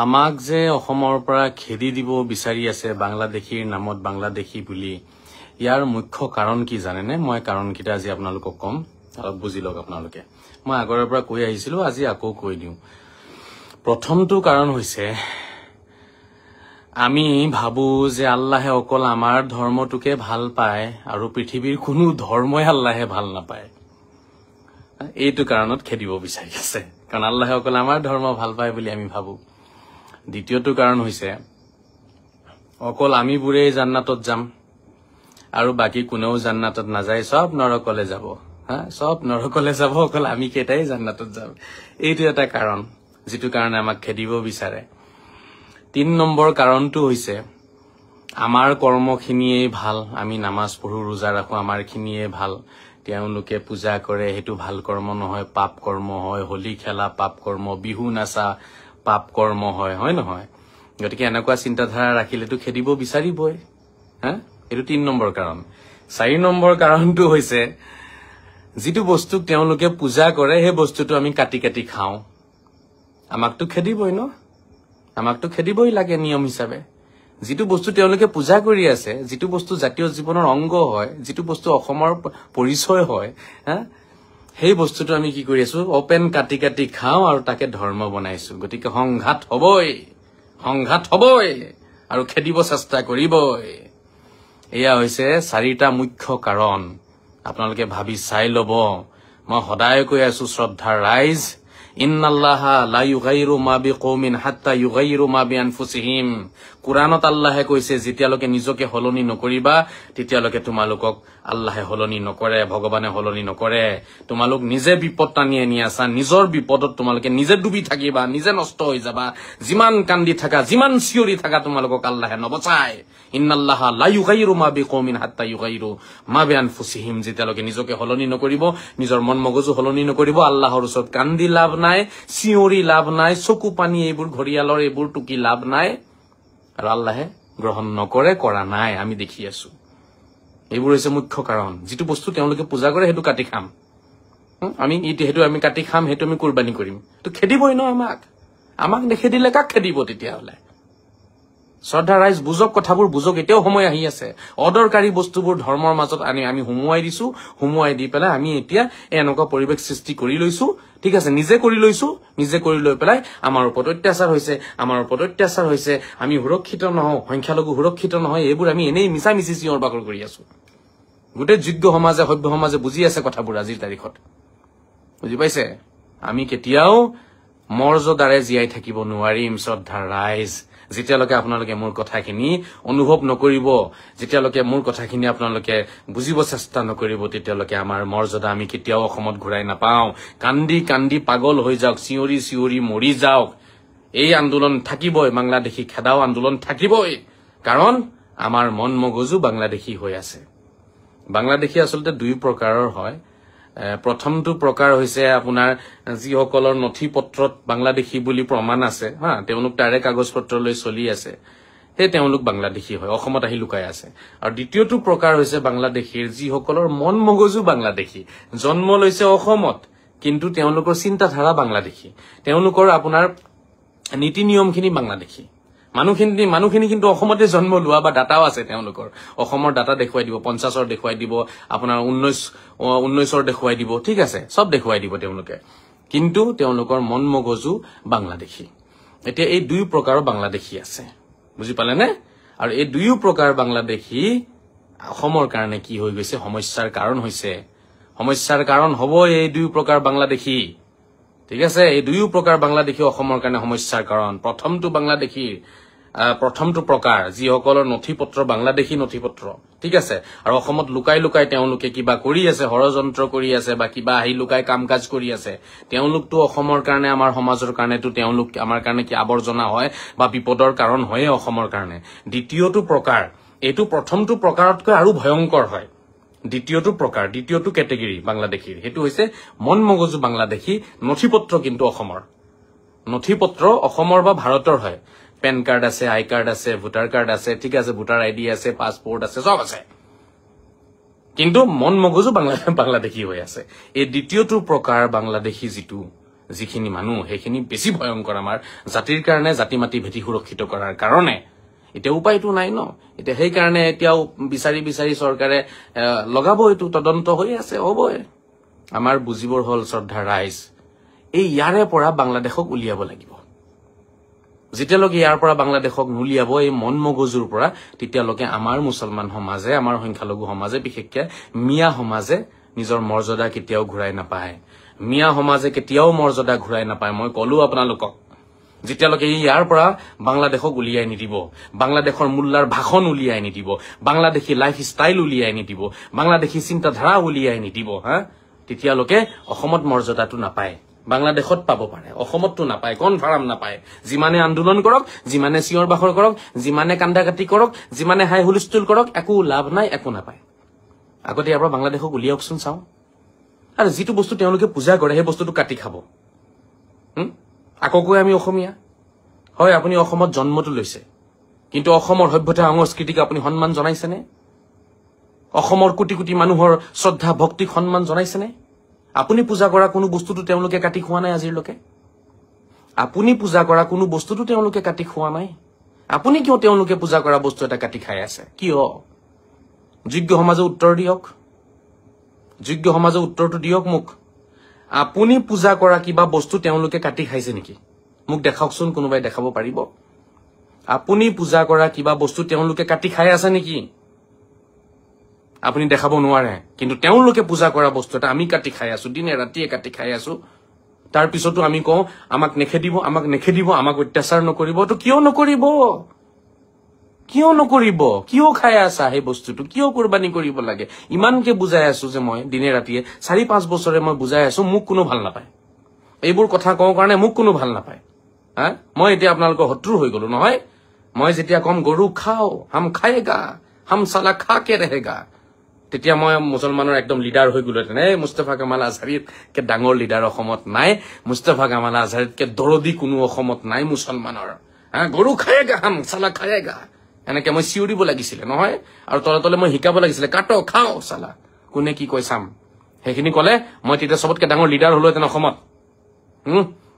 আমাক যে অসমৰ পৰা খেদি দিব বিচাৰি আছে বাংলাদেশীৰ নামত বাংলাদেশী বুলি ইয়াৰ মুখ্য কাৰণ কি জানেনে মই কাৰণকিটা আজি আপোনালোকক কম অলপ বুজি লওক আপোনালোকে মই আগৰৰ পৰা কৈ আহিছিলো আজি আকৌ কৈ দিও প্ৰথমটো কাৰণ হৈছে আমি ভাবো যে আল্লাহে অকল আমাৰ ধৰ্মটোকে ভাল পায় আৰু পৃথিৱীৰ কোনো ধৰ্মই আল্লাহে ভাল নাপায় এইটো কাৰণত খেদিব বিচাৰি আছে কাৰণ আল্লাহে অকল আমাৰ ধৰ্ম ভাল পায় বুলি আমি ভাবো দ্বিতীয়টো কাৰণ হৈছে অকল আমি বুৰে জান্নাতত যাম আৰু বাকি কোনেও জান্নাতত নাযায় সব নৰকলে যাব সব নৰকলে যাব অকল আমি কেটাই জান্নাতত যাম এইটো এটা কাৰণ যেটো কাৰণে আমাক খেদিব বিচাৰে 3 নম্বৰ কাৰণটো হৈছে আমাৰ কৰ্মখিনিয়ে ভাল আমি নামাজ পঢ়ো ৰোজা ৰাখো আমাৰ খিনিয়ে ভাল তেওঁলোকে পূজা কৰে হেতু ভাল কৰ্ম নহয় পাপ কৰ্ম হয় হোলি খেলা পাপ কৰ্ম বিহু নাচা পাপ কৰ্ম হয় হয় নহয় গতিকে এনেকুৱা চিন্তাধাৰা ৰাখিলেটো খেদিব বিচাৰিবই এটো 3 নম্বৰ কাৰণ 4 নম্বৰ কাৰণটো হৈছে যেটো বস্তু তেওঁলোকে পূজা কৰে হে বস্তুটো আমি কাটি কাটি খাও আমাকটো খেদিবই ন আমাকটো খেদিবই লাগে নিয়ম হিচাপে যেটো বস্তু তেওঁলোকে পূজা কৰি আছে যেটো বস্তু জাতীয় জীৱনৰ অংগ হয় যেটো বস্তু অসমৰ পৰিচয় হয় সেই বস্তুটো আমি কি কৰি আছো ওপেন কাটি কাটি খাও আৰু তাকে ধৰ্ম বনাইছো গতিকে সংঘাত হবই আৰু খেদিব চেষ্টা কৰিবই এয়া হৈছে 4টা মুখ্য কাৰণ আপোনালোকে ভাবি চাই লব মই সদায় কৈ আছো শ্ৰদ্ধাৰ ৰাইজ ইন্নাল্লাহা লা ইউগাইৰু মা বিকৌমিন হাত্তা ইউগাইৰু মা বিআনফুসিহিম কুৰানত আল্লাহে কৈছে যেতিয়ালৈকে নিজকে হলনি নকৰিবা তেতিয়ালৈকে তোমালোকক আল্লাহে হলনি নকৰে ভগৱানে হলনি নকৰে তোমালোক নিজে বিপদ টানি আনি আছা নিজৰ বিপদত তোমালোকে নিজে ডুবি থাকিবা নিজে নষ্ট হৈ যাবা যিমান কান্দি থাকা যিমান চিঞৰি থাকা তোমালোকক আল্লাহে নবচায় ইন্নাল্লাহা লা ইউগাইৰু মা বিকৌমিন হাত্তা ইউগাইৰু মা বিআনফুসিহিম যেতিয়ালৈকে নিজকে হলনি নকৰিব নিজৰ মন মগজু হলনি নকৰিব আল্লাহৰ ওচৰত কান্দি লাভ নাই চিঞৰি লাভ নাই চকু পানী এইবোৰ ঘৰিয়ালৰ এইবোৰ টুকি লাভ নাই আৰু আল্লাহে গ্ৰহণ নকৰে কৰা নাই আমি দেখি আছো এইবোৰ হৈছে মুখ্য কাৰণ যেটো বস্তু তেওঁলোকে পূজা কৰে হেতু কাটি খাম আমি হেতু আমি কাটি খাম হেতু আমি কুৰবানী কৰিম তো খেদিবই ন আমাক নেখেদিলে কাক খেদিব তেতিয়া হলে শ্ৰদ্ধা ৰাইজ বুজক কথাবোৰ বুজক এতিয়াও সময় আহি আছে অদৰকাৰী বস্তুবোৰ ধৰ্মৰ মাজত আমি হুমুৱাই দিছো হুমুৱাই দি পেলাই আমি এতিয়া এনেকুৱা পৰিবেশ সৃষ্টি কৰি লৈছো ঠিক আছে নিজে কৰি লৈ পেলাই আমাৰ ওপৰত অত্যাচাৰ হৈছে আমি সুৰক্ষিত নহও সংখ্যালঘু সুৰক্ষিত নহয় এইবোৰ আমি এনেই মিছা মিছি চিঞৰ বাখৰ কৰি আছো গোটে যোগ্য সমাজে সভ্য সমাজে বুজি আছে কথাবোৰ আজিৰ তাৰিখত বুজি পাইছে আমি কেতিয়াও মৰ্যাদাৰে জীয়াই থাকিব নোৱাৰিম শ্ৰদ্ধাৰ ৰাইজ যেতিয়ালৈকে আপোনালোকে মোৰ কথাখিনি অনুভৱ নকৰিব যেতিয়ালৈকে মোৰ কথাখিনি আপোনালোকে বুজিব চেষ্টা নকৰিব তেতিয়ালৈকে আমাৰ মৰ্যাদা আমি কেতিয়াও অসমত ঘূৰাই নাপাও কান্দি কান্দি পাগল হৈ যাওক চিঞৰি চিঞৰি মৰি যাওক এই আন্দোলন থাকিবই বাংলাদেশী খেদাও আন্দোলন থাকিবই কাৰণ আমাৰ মন মগজু বাংলাদেশী হৈ আছে বাংলাদেশী আসলতে 2 প্ৰকাৰৰ হয় প্ৰথমটো প্ৰকাৰ হৈছে আপোনাৰ যিসকলৰ নথি পত্ৰত বাংলাদেশী বুলি প্ৰমাণ আছে তেওঁলোক তাৰে কাগজ পত্ৰ লৈ চলি আছে হে তেওঁলোক বাংলাদেশী হয় অসমত আহি লুকাই আছে আৰু দ্বিতীয়টো প্ৰকাৰ হৈছে বাংলাদেশীৰ যিসকলৰ মন মগজু বাংলাদেশী জন্ম লৈছে অসমত কিন্তু তেওঁলোকৰ চিন্তাধাৰা বাংলাদেশী তেওঁলোকৰ আপোনাৰ নীতি নিয়মখিনি বাংলাদেশী মানুহখিনি কিন্তু অসমতে জন্ম লোৱা বা ডাটাও আছে তেওঁলোকৰ অসমৰ ডাটা দেখুৱাই দিব 50ৰ দেখুৱাই দিব আপোনাৰ 19ৰ দেখুৱাই দিব ঠিক আছে সব দেখুৱাই দিব তেওঁলোকে কিন্তু তেওঁলোকৰ মন মগজু বাংলাদেশী এতিয়া এই 2 প্ৰকাৰৰ বাংলাদেশী আছে বুজি পালে নে আৰু এই 2 প্ৰকাৰ বাংলাদেশী অসমৰ কাৰণে কি হৈ গৈছে সমস্যাৰ কাৰণ হৈছে সমস্যাৰ কাৰণ হ'ব এই 2 প্ৰকাৰ বাংলাদেশী ঠিক আছে এই 2 প্ৰকাৰ বাংলাদেশী অসমৰ কাৰণে সমস্যাৰ কাৰণ প্ৰথমটো প্ৰকাৰ যিসকলৰ নথি পত্ৰ বাংলাদেশী নথি পত্ৰ ঠিক আছে আৰু অসমত লুকাই লুকাই তেওঁলোকে কিবা কৰি আছে হৰযন্ত্ৰ কৰি আছে বা কিবা আহি লুকাই কামকাজ কৰি আছে তেওঁলোকটো অসমৰ কাৰণে আমাৰ সমাজৰ কাৰণেটো তেওঁলোক আমাৰ কাৰণে কি আৱৰ্জনা হয় বা বিপদৰ কাৰণ হয় অসমৰ কাৰণে দ্বিতীয়টো প্ৰকাৰ এটো প্ৰথমটো প্ৰকাৰতকৈ আৰু ভয়ংকৰ হয় দ্বিতীয়টো ক্যাটেগৰী বাংলাদেশীৰ হেতু হৈছে মন মগজু বাংলাদেশী নথিপত্ৰ কিন্তু অসমৰ নথিপত্ৰ অসমৰ বা ভাৰতৰ হয় পেন কাৰ্ড আছে আই কাৰ্ড আছে ভোটাৰ কাৰ্ড আছে ঠিক আছে ভোটাৰ আইডি আছে পাসপোৰ্ট আছে সব আছে কিন্তু মন মগজু বাংলাদেশী হৈ আছে এই দ্বিতীয়টো প্ৰকাৰ বাংলাদেশী যিখিনি মানুহ সেইখিনি বেছি ভয়ংকৰ আমাৰ জাতিৰ কাৰণে জাতি মাটি ভেটি সুৰক্ষিত কৰাৰ কাৰণে এতিয়া উপায়টো নাই ন এতিয়া সেই কাৰণে এতিয়াও বিচাৰি বিচাৰি চৰকাৰে লগাব এইটো তদন্ত হৈ আছে হ'বই আমাৰ বুজিবৰ হল শ্ৰদ্ধা ৰাইজ এই ইয়াৰে পৰা বাংলাদেশক উলিয়াব লাগিব যেতিয়ালৈকে ইয়াৰ পৰা বাংলাদেশক নুলিয়াব এই মন মগজুৰ পৰা তেতিয়ালৈকে আমাৰ মুছলমান সমাজে আমাৰ সংখ্যালঘু সমাজে বিশেষকৈ মিয়া সমাজে নিজৰ মৰ্যাদা কেতিয়াও ঘূৰাই নাপায় মিয়া সমাজে কেতিয়াও মৰ্যাদা ঘূৰাই নাপায় মই কলো আপোনালোকক যেতিয়ালৈকে ইয়াৰ পৰা বাংলাদেশক উলিয়াই নিদিব বাংলাদেশৰ মূল্যাৰ ভাষণ উলিয়াই নিদিব বাংলাদেশী লাইফ ষ্টাইল উলিয়াই নিদিব বাংলাদেশী চিন্তাধাৰা উলিয়াই নিদিব হা তেতিয়ালৈকে অসমত মৰ্যাদাটো নাপায় বাংলাদেশত পাব পাৰে অসমতটো নাপায় কনফাৰ্ম নাপায় যিমানে আন্দোলন কৰক যিমানে চিঞৰ বাখৰ কৰক যিমানে কান্দাকাটি কৰক যিমানে হাই হুলস্থুল কৰক একো লাভ নাই একো নাপায় আগতে ইয়াৰ পৰা বাংলাদেশক উলিয়াওকচোন চাওঁ আৰু যিটো বস্তু তেওঁলোকে পূজা কৰে সেই বস্তুটো কাটি খাব আকৌ কৈ আমি অসমীয়া হয় আপুনি অসমত জন্মটো লৈছে কিন্তু অসমৰ সভ্যতা সংস্কৃতিক আপুনি সন্মান জনাইছেনে অসমৰ কোটি কোটি মানুহৰ শ্ৰদ্ধা ভক্তিক সন্মান জনাইছেনে আপুনি পূজা কৰা কোনো বস্তুটো তেওঁলোকে কাটি খোৱা নাই আজিলৈকে আপুনি পূজা কৰা কোনো বস্তুটো তেওঁলোকে কাটি খোৱা নাই আপুনি কিয় তেওঁলোকে পূজা কৰা বস্তু এটা কাটি খাই আছে কিয় যোগ্য সমাজে উত্তৰ দিয়ক যোগ্য সমাজে উত্তৰটো দিয়ক মোক আপুনি পূজা কৰা কিবা বস্তু তেওঁলোকে কাটি খাইছে নেকি মোক দেখাওকচোন কোনোবাই দেখাব পাৰিব আপুনি পূজা কৰা কিবা বস্তু তেওঁলোকে কাটি খাই আছে নেকি আপুনি দেখাব নোৱাৰে কিন্তু তেওঁলোকে পূজা কৰা বস্তু এটা আমি কাটি খাই আছো দিনে ৰাতিয়ে কাটি খাই আছো তাৰ পিছতো আমি কওঁ আমাক নেখেদিব আমাক অত্যাচাৰ নকৰিব তো কিয় নকৰিব কিয় খাই আছা সেই বস্তুটো কিয় কুৰবানী কৰিব লাগে ইমানকে বুজাই আছো যে মই দিনে ৰাতিয়ে 4-5 বছৰে মই বুজাই আছো মোক কোনো ভাল নাপায় এইবোৰ কথা কওঁ কাৰণে মোক কোনো ভাল নাপায় হা মই এতিয়া আপোনালোকৰ শত্ৰু হৈ গলো নহয় মই যেতিয়া কম গৰু খাও হাম খায়েগা হাম সালা খাকে रहेगा তেতিয়া মই মুছলমানৰ একদম লিডাৰ হৈ গলো তেনে মুস্তাফা কামাল আজহাৰীতকে ডাঙৰ লিডাৰ অসমত নাই মুস্তাফা কামাল আজহাৰীতকে দৰদি কোনো অসমত নাই মুছলমানৰ হা গৰু খায়েগা হাম সালা খায়েগা এনেকে মই চিউৰিব লাগিছিলে নহয় আৰু তলে তলে মই শিকাব লাগিছিলে কাটো খাও সালা কোনে কি কয় চাম সেইখিনি কলে মই তেতিয়া সবতকে ডাঙৰ লিডাৰ হলোহেঁতেন অসমত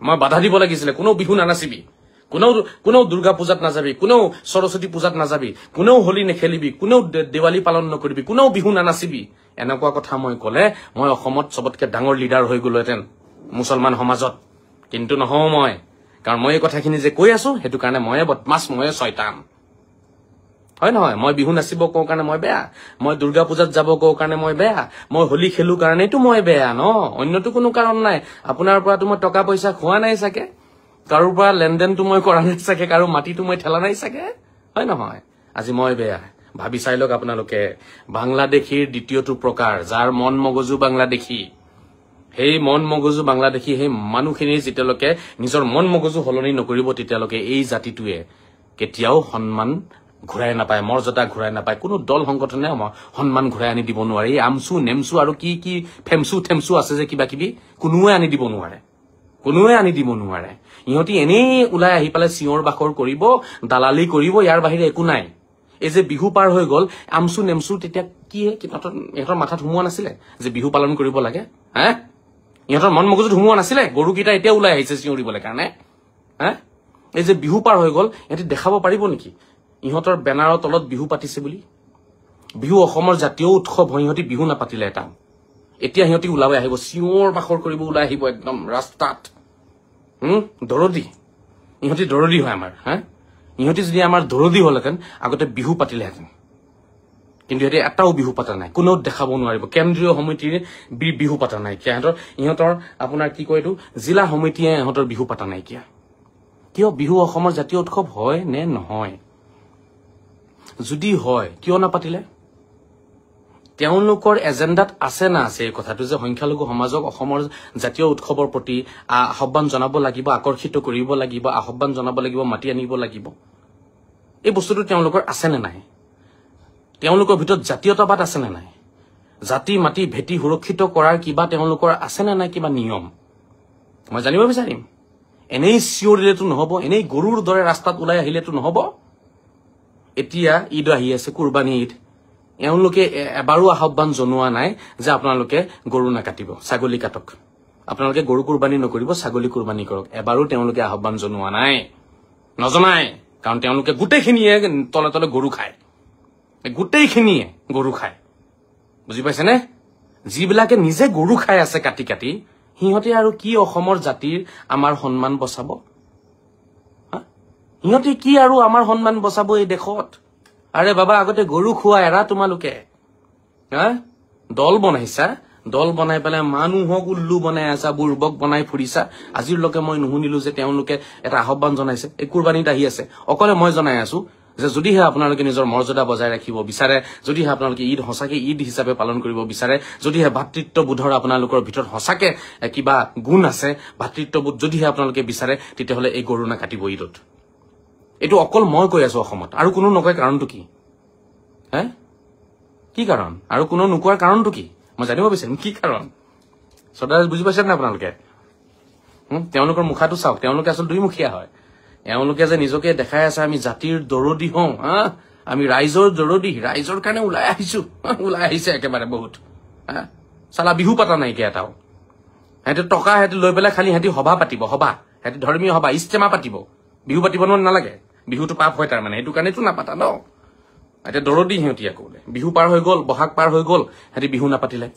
মই বাধা দিব লাগিছিলে কোনো বিহু নানাচিবি কোনেও দুৰ্গা পূজাত নাযাবি কোনেও সৰস্বতী পূজাত নাযাবি কোনেও হোলী নেখেলিবি কোনেও দেৱালী পালন নকৰিবি কোনেও বিহু নানাচিবি এনেকুৱা কথা মই কলে মই অসমত সবতকে ডাঙৰ লিডাৰ হৈ গলোহেঁতেন মুছলমান সমাজত কিন্তু নহওঁ মই কাৰণ মই এই কথাখিনি যে কৈ আছো সেইটো কাৰণে ময়ে বদমাছ ময়ে শয়তান হয় নহয় মই বিহু নাচিব কওঁ কাৰণে মই বেয়া মই দুৰ্গা পূজাত যাব কওঁ কাৰণে মই বেয়া মই হোলী খেলো কাৰণেতো মই বেয়া ন অন্যটো কোনো কাৰণ নাই আপোনাৰ পৰাতো মই টকা পইচা খোৱা নাই চাগে কাৰো পৰা লেনদেনটো মই কৰা নাই চাগে কাৰো মাটিটো মই ঠেলা নাই চাগে হয় নহয় আজি মই বেয়া ভাবি চাই লওক আপোনালোকে বাংলাদেশীৰ দ্বিতীয়টো প্ৰকাৰ যাৰ মন মগজু বাংলাদেশী সেই মন মগজু বাংলাদেশী সেই মানুহখিনি যেতিয়ালৈকে নিজৰ মন মগজু সলনি নকৰিব তেতিয়ালৈকে এই জাতিটোৱে কেতিয়াও সন্মান ঘূৰাই নাপায় মৰ্যাদা ঘূৰাই নাপায় কোনো দল সংগঠনে সন্মান ঘূৰাই আনি দিব নোৱাৰে এই আমচু নেমচু আৰু কি কি ফেমচু আছে যে কিবা কিবি কোনোৱে আনি দিব নোৱাৰে ইহঁতি এনেই ওলাই আহি পেলাই চিঞৰ বাখৰ কৰিব দালালি কৰিব ইয়াৰ বাহিৰে একো নাই এই যে বিহু পাৰ হৈ গল আমচু নেমচু তেতিয়া কি ইহঁতৰ মাথাত সোমোৱা নাছিলে যে বিহু পালন কৰিব লাগে হা ইহঁতৰ মন মগজুত সোমোৱা নাছিলে গৰুকেইটা এতিয়া ওলাই আহিছে চিঞৰিবলৈ কাৰণে হা এই যে বিহু পাৰ হৈ গল ইহঁতি দেখাব পাৰিব নেকি ইহঁতৰ বেনাৰৰ তলত বিহু পাতিছে বুলি বিহু অসমৰ জাতীয় উৎসৱ হয় ইহঁতি বিহু নাপাতিলে এটা এতিয়া সিহঁতি ওলাই আহিব চিঞৰ বাখৰ কৰিব ওলাই আহিব একদম ৰাস্তাত দৰদি ইহঁতি দৰদি হয় আমাৰ হা ইহঁতি যদি আমাৰ দৰদি হলহেঁতেন আগতে বিহু পাতিলেহেঁতেন কিন্তু ইহঁতি এটাও বিহু পাতা নাই কোনেও দেখাব নোৱাৰিব কেন্দ্ৰীয় সমিতিৰ বিহু পাতা নাই ইহঁতৰ আপোনাৰ কি কয় এইটো জিলা সমিতিয়ে ইহঁতৰ বিহু পাতা নাই কিয় বিহু অসমৰ জাতীয় উৎসৱ হয় নে নহয় যদি হয় কিয় নাপাতিলে তেওঁলোকৰ এজেণ্ডাত আছে না আছে এই কথাটো যে সংখ্যালঘু সমাজক অসমৰ জাতীয় উৎসৱৰ প্ৰতি আহ্বান জনাব লাগিব আকৰ্ষিত কৰিব লাগিব আহ্বান জনাব লাগিব মাতি আনিব লাগিব এই বস্তুটো তেওঁলোকৰ আছে নে নাই তেওঁলোকৰ ভিতৰত জাতীয়তাবাদ আছে নে নাই জাতি মাটি ভেটি সুৰক্ষিত কৰাৰ কিবা তেওঁলোকৰ আছে নে নাই কিবা নিয়ম মই জানিব বিচাৰিম এনেই চিঞৰিলেতো নহব এনেই গৰুৰ দৰে ৰাস্তাত ওলাই আহিলেতো নহব এতিয়া ঈদ আহি আছে কুৰবানী ঈদ এওঁলোকে এবাৰো আহ্বান জনোৱা নাই যে আপোনালোকে গৰু নাকাটিব ছাগলী কাটক আপোনালোকে গৰু কুৰবানী নকৰিব, ছাগলী কুৰবানী কৰক। এবাৰো তেওঁলোকে আহ্বান জনোৱা নাই, নজনাই, কাৰণ তেওঁলোকে গোটেইখিনিয়ে তলে তলে গৰু খায়, গোটেইখিনিয়ে গৰু খায়, বুজি পাইছেনে? যিবিলাকে নিজে গৰু খাই আছে কাটি কাটি, সিহঁতে আৰু কি অসমৰ জাতিৰ আমাৰ সন্মান বচাব? সিহঁতে কি আৰু আমাৰ সন্মান বচাব এই দেশত? আৰে বাবা, আগতে গৰু খোৱা এৰা তোমালোকে। দল বনাইছা, দল বনাই পেলাই মানুহক উল্লু বনাই আছা, বুৰ্বক বনাই ফুৰিছা। আজিলৈকে মই নুশুনিলো যে তেওঁলোকে এটা আহ্বান জনাইছে। এই কুৰবানীত আহি আছে, অকলে মই জনাই আছো যে যদিহে আপোনালোকে নিজৰ মৰ্যাদা বজাই ৰাখিব বিচাৰে, যদিহে আপোনালোকে ঈদ সঁচাকে ঈদ হিচাপে পালন কৰিব বিচাৰে, যদিহে ভাতৃত্ববোধৰ আপোনালোকৰ ভিতৰত সঁচাকে কিবা গুণ আছে, ভাতৃত্ববোধ যদিহে আপোনালোকে বিচাৰে, তেতিয়াহ'লে এই গৰু নাকাটিব ঈদত। এইটো অকল মই কৈ আছো অসমত, আৰু কোনো নকয়। কাৰণটো কি? কি কাৰণ? আৰু কোনো নোকোৱাৰ কাৰণটো কি? মই জানিব বিচাৰিম কি কাৰণ। শ্ৰদ্ধা বুজি পাইছে নে আপোনালোকে? তেওঁলোকৰ মুখাটো চাওক, তেওঁলোকে আচলতে দুইমুখীয়া হয়। এওঁলোকে যে নিজকে দেখাই আছে আমি জাতিৰ দৰদী হওঁ, আমি ৰাইজৰ দৰদী, ৰাইজৰ কাৰণে ওলাই আহিছো, ওলাই আহিছে একেবাৰে বহুত। চালা বিহু পাতা নাইকিয়া এটাও। সিহঁতে টকা সিহঁতে লৈ পেলাই খালি সিহঁতি সভা পাতিব, সভা, সিহঁতি ধৰ্মীয় সভা, ইজতেমা পাতিব। বিহু পাতিব নালাগে, বিহুটো পাপ হয় তাৰমানে, সেইটো কাৰণেতো নাপাতা ন। এতিয়া দৰদী সিহঁতি আকৌ বিহু পাৰ হৈ গল, বহাগ পাৰ হৈ গল, সিহঁতি বিহু নাপাতিলে।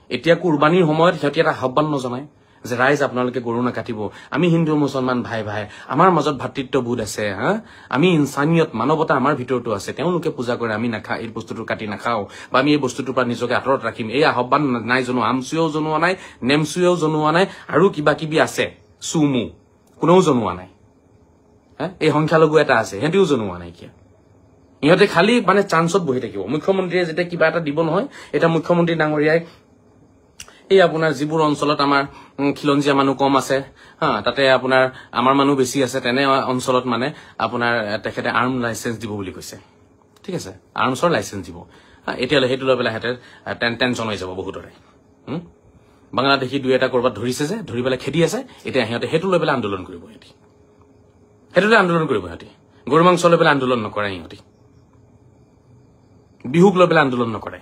এতিয়া কুৰবানীৰ সময়ত সিহঁতি এটা আহ্বান নজনায় যে ৰাইজ আপোনালোকে গৰু নাকাটিব, আমি হিন্দু মুছলমান ভাই ভাই, আমাৰ মাজত ভাতৃত্ববোধ আছে, আমি ইনচানিয়ত, মানৱতা আমাৰ ভিতৰতো আছে। তেওঁলোকে পূজা কৰে, আমি নাখাওঁ, এই বস্তুটো কাটি নাখাওঁ, বা আমি এই বস্তুটোৰ পৰা নিজকে আঁতৰত ৰাখিম। এই আহ্বান নাই জনোৱা, আমচুৱেও জনোৱা নাই, নেমচুৱেও জনোৱা নাই, আৰু কিবা কিবি আছে চুমু, কোনেও জনোৱা নাই। এই সংখ্যালঘু এটা আছে, সিহঁতিও জনোৱা নাই। কিয়? ইহঁতে খালি মানে চান্সত বহি থাকিব। মুখ্যমন্ত্ৰীয়ে যেতিয়া কিবা এটা দিব নহয়, এতিয়া মুখ্যমন্ত্ৰী ডাঙৰীয়াই এই আপোনাৰ যিবোৰ অঞ্চলত আমাৰ খিলঞ্জীয়া মানুহ কম আছে, তাতে আপোনাৰ আমাৰ মানুহ বেছি আছে, তেনে অঞ্চলত মানে আপোনাৰ তেখেতে আৰ্ম লাইচেন্স দিব বুলি কৈছে। ঠিক আছে, আৰ্মছৰ লাইচেন্স দিব। এতিয়ালৈ সেইটো লৈ পেলাই সিহঁতে টেনচন হৈ যাব বহুতৰে। বাংলাদেশী দুই এটা কৰবাত ধৰিছে যে, ধৰি পেলাই খেদি আছে, এতিয়া সিহঁতে সেইটো লৈ পেলাই আন্দোলন কৰিব। সিহঁতি সেইটোতে আন্দোলন কৰিব। সিহঁতি গৰু মাংস লৈ পেলাই আন্দোলন নকৰে, সিহঁতি বিহুক লৈ পেলাই আন্দোলন নকৰে।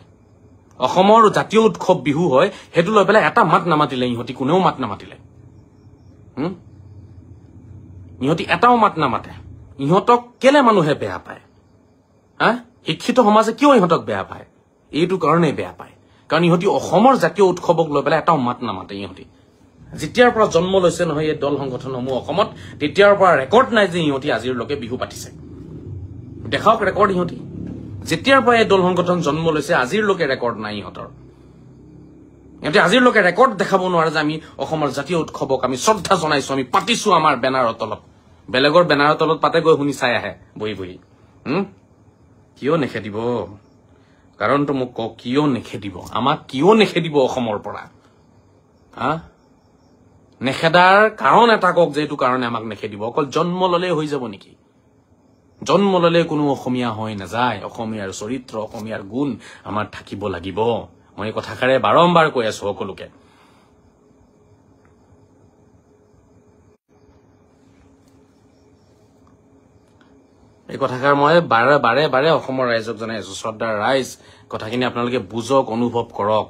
অসমৰ জাতীয় উৎসৱ বিহু হয়, সেইটো লৈ পেলাই এটা মাত নামাতিলে ইহঁতি, কোনেও মাত নামাতিলে। ইহঁতি এটাও মাত নামাতে। ইহঁতক কেলে মানুহে বেয়া পায়? শিক্ষিত সমাজে কিয় ইহঁতক বেয়া পায়? এইটো কাৰণেই বেয়া পায়, কাৰণ ইহঁতি অসমৰ জাতীয় উৎসৱক লৈ পেলাই এটাও মাত নামাতে। ইহঁতি যেতিয়াৰ পৰা জন্ম লৈছে নহয় এই দল সংগঠনসমূহ অসমত, তেতিয়াৰ পৰা ৰেকৰ্ড নাই যে ইহঁতি আজিলৈকে বিহু পাতিছে। দেখাওক ৰেকৰ্ড। ইহঁতি যেতিয়াৰ পৰা এই দল সংগঠন জন্ম লৈছে আজিলৈকে ৰেকৰ্ড নাই ইহঁতৰ। ইহঁতে আজিলৈকে ৰেকৰ্ড দেখাব নোৱাৰে যে আমি অসমৰ জাতীয় উৎসৱক আমি শ্ৰদ্ধা জনাইছো, আমি পাতিছো আমাৰ বেনাৰৰ তলত। বেলেগৰ বেনাৰৰ তলত পাতে গৈ শুনি চাই আহে বহি বহি। কিয় নেখেদিব? কাৰণটো মোক কওক, কিয় নেখেদিব? আমাক কিয় নেখেদিব অসমৰ পৰা? নেখেদাৰ কাৰণ এটা কওক, যে এইটো কাৰণে আমাক নেখেদিব। অকল জন্ম ললে হৈ যাব নেকি? জন্ম ললে কোনো অসমীয়া হৈ নাযায়। অসমীয়াৰ চৰিত্ৰ, অসমীয়াৰ গুণ আমাৰ থাকিব লাগিব। মই এই কথাষাৰে বাৰম্বাৰ কৈ আছো সকলোকে। এই কথাষাৰ মই বাৰে বাৰে বাৰে অসমৰ ৰাইজক জনাই আছো। শ্ৰদ্ধাৰ ৰাইজ, কথাখিনি আপোনালোকে বুজক, অনুভৱ কৰক।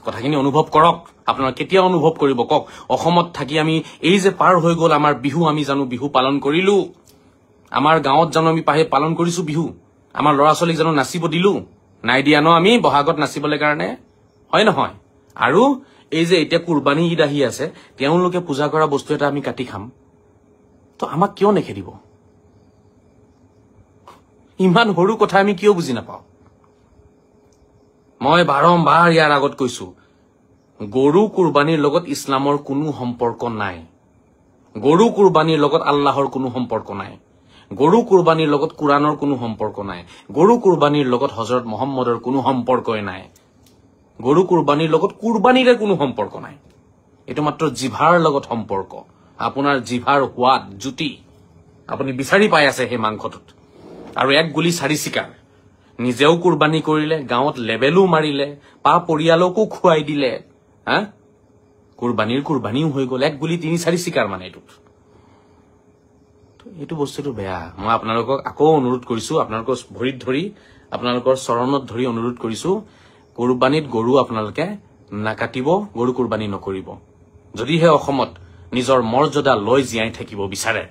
কথাখিনি অনুভৱ কৰক। আপোনালোকে কেতিয়া অনুভৱ কৰিব কওক? অসমত থাকি আমি এই যে পাৰ হৈ গল আমাৰ বিহু, আমি জানো বিহু পালন কৰিলো? আমাৰ গাঁৱত জানো আমি পালন কৰিছো বিহু? আমাৰ ল'ৰা ছোৱালীক জানো নাচিব দিলো? নাই দিয়া ন আমি বহাগত নাচিবলৈ কাৰণে, হয় নহয়? আৰু এই যে এতিয়া কুৰবানী ঈদ আহি আছে, তেওঁলোকে পূজা কৰা বস্তু এটা আমি কাটি খাম, তো আমাক কিয় নেখেদিব? ইমান সৰু কথা আমি কিয় বুজি নাপাওঁ? মই বাৰম্বাৰ ইয়াৰ আগত কৈছো, গৰু কুৰবানীৰ লগত ইছলামৰ কোনো সম্পৰ্ক নাই। গৰু কুৰবানীৰ লগত আল্লাহৰ কোনো সম্পৰ্ক নাই। গৰু কুৰবানীৰ লগত কোৰাণৰ কোনো সম্পৰ্ক নাই। গৰু কুৰবানীৰ লগত হজৰত মহম্মদৰ কোনো সম্পৰ্কই নাই। গৰু কুৰবানীৰ লগত কুৰবানীৰে কোনো সম্পৰ্ক নাই। এইটো মাত্ৰ জিভাৰ লগত সম্পৰ্ক। আপোনাৰ জিভাৰ সোৱাদ, জুতি আপুনি বিচাৰি পাই আছে সেই মাংসটোত। আৰু এক গুলি 4 চিকাৰ। নিজেও কুৰবানী কৰিলে, গাঁৱত লেবেলো মাৰিলে, পা পৰিয়ালকো খুৱাই দিলে। কুৰবানীও হৈ গল। এক গুলি 3-4 চিকাৰ মানে এইটো বস্তুটো বেয়া। মই আপোনালোকক আকৌ অনুৰোধ কৰিছো, আপোনালোকৰ ভৰিত ধৰি, আপোনালোকৰ চৰণত ধৰি অনুৰোধ কৰিছো, কুৰবানীত গৰু আপোনালোকে নাকাটিব, গৰু কুৰবানী নকৰিব। যদিহে অসমত নিজৰ মৰ্যাদা লৈ জীয়াই থাকিব বিচাৰে